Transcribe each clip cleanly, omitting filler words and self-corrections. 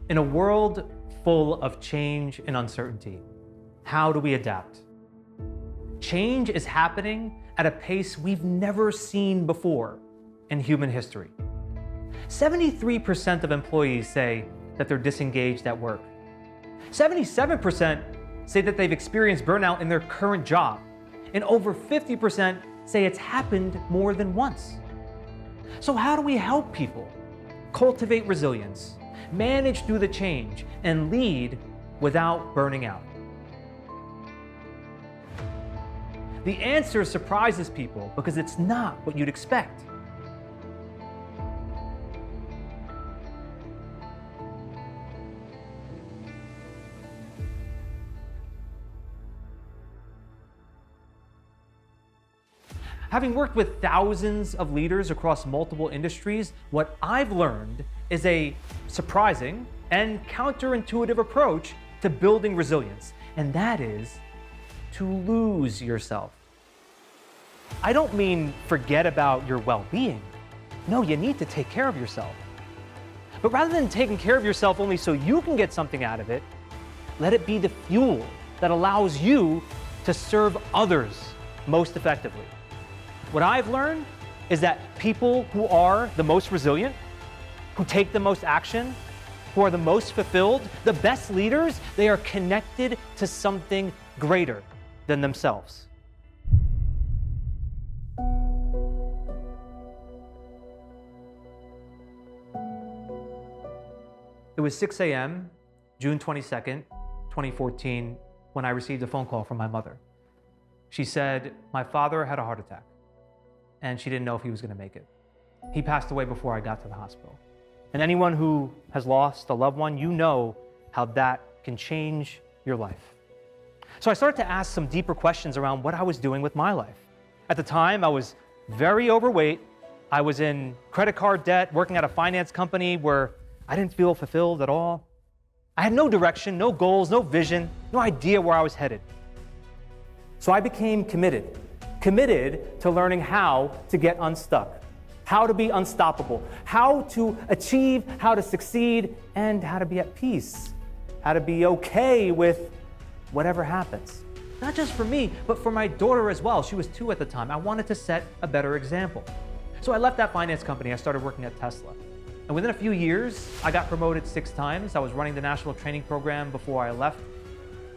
In a world full of change and uncertainty, how do we adapt? Change is happening at a pace we've never seen before in human history. 73% of employees say that they're disengaged at work. 77% say that they've experienced burnout in their current job. And over 50% say it's happened more than once. So how do we help people cultivate resilience, manage through the change, and lead without burning out? The answer surprises people because it's not what you'd expect. Having worked with thousands of leaders across multiple industries, what I've learned is a surprising and counterintuitive approach to building resilience, and that is to lose yourself. I don't mean forget about your well-being. No, you need to take care of yourself. But rather than taking care of yourself only so you can get something out of it, let it be the fuel that allows you to serve others most effectively. What I've learned is that people who are the most resilient, who take the most action, who are the most fulfilled, the best leaders, they are connected to something greater than themselves. It was 6 a.m., June 22nd, 2014, when I received a phone call from my mother. She said, my father had a heart attack, and she didn't know if he was going to make it. He passed away before I got to the hospital. And anyone who has lost a loved one, you know how that can change your life. So I started to ask some deeper questions around what I was doing with my life. At the time, I was very overweight. I was in credit card debt, working at a finance company where I didn't feel fulfilled at all. I had no direction, no goals, no vision, no idea where I was headed. So I became committed to learning how to get unstuck, how to be unstoppable, how to achieve, how to succeed, and how to be at peace, how to be okay with whatever happens. Not just for me, but for my daughter as well. She was 2 at the time. I wanted to set a better example. So I left that finance company. I started working at Tesla. And within a few years, I got promoted 6 times. I was running the national training program before I left.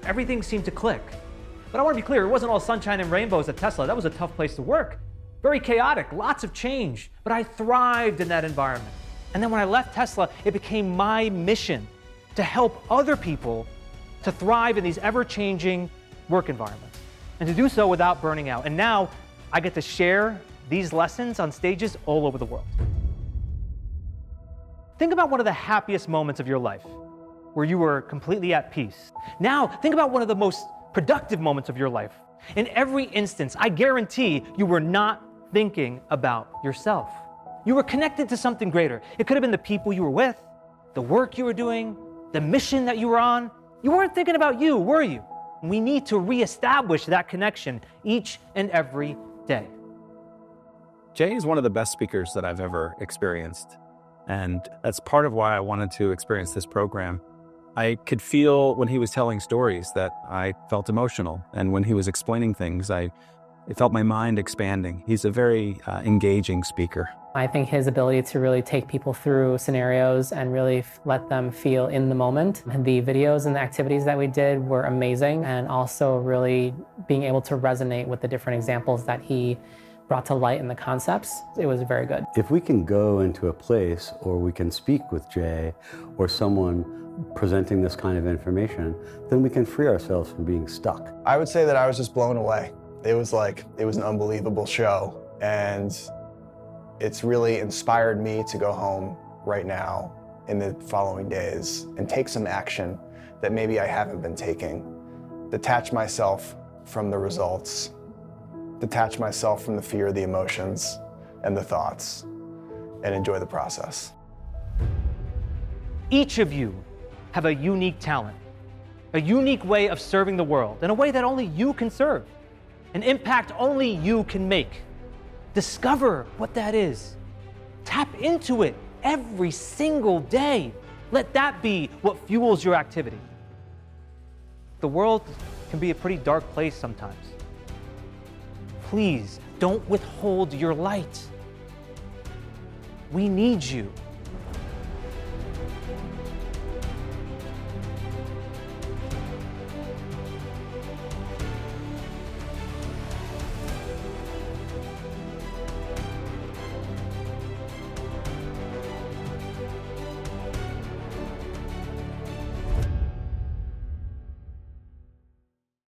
Everything seemed to click. But I want to be clear, it wasn't all sunshine and rainbows at Tesla. That was a tough place to work. Very chaotic, lots of change, but I thrived in that environment. And then when I left Tesla, it became my mission to help other people to thrive in these ever-changing work environments and to do so without burning out. And now I get to share these lessons on stages all over the world. Think about one of the happiest moments of your life where you were completely at peace. Now, think about one of the most productive moments of your life. In every instance, I guarantee you were not thinking about yourself. You were connected to something greater. It could have been the people you were with, the work you were doing, the mission that you were on. You weren't thinking about you, were you? We need to reestablish that connection each and every day. Jay is one of the best speakers that I've ever experienced. And that's part of why I wanted to experience this program. I could feel when he was telling stories that I felt emotional. And when he was explaining things, it felt my mind expanding. He's a very engaging speaker. I think his ability to really take people through scenarios and really let them feel in the moment. And the videos and the activities that we did were amazing, and also really being able to resonate with the different examples that he brought to light in the concepts. It was very good. If we can go into a place, or we can speak with Jay or someone presenting this kind of information, then we can free ourselves from being stuck. I would say that I was just blown away. It was an unbelievable show, and it's really inspired me to go home right now in the following days and take some action that maybe I haven't been taking. Detach myself from the results, detach myself from the fear, the emotions, and the thoughts, and enjoy the process. Each of you have a unique talent, a unique way of serving the world, in a way that only you can serve, an impact only you can make. Discover what that is. Tap into it every single day. Let that be what fuels your activity. The world can be a pretty dark place sometimes. Please don't withhold your light. We need you.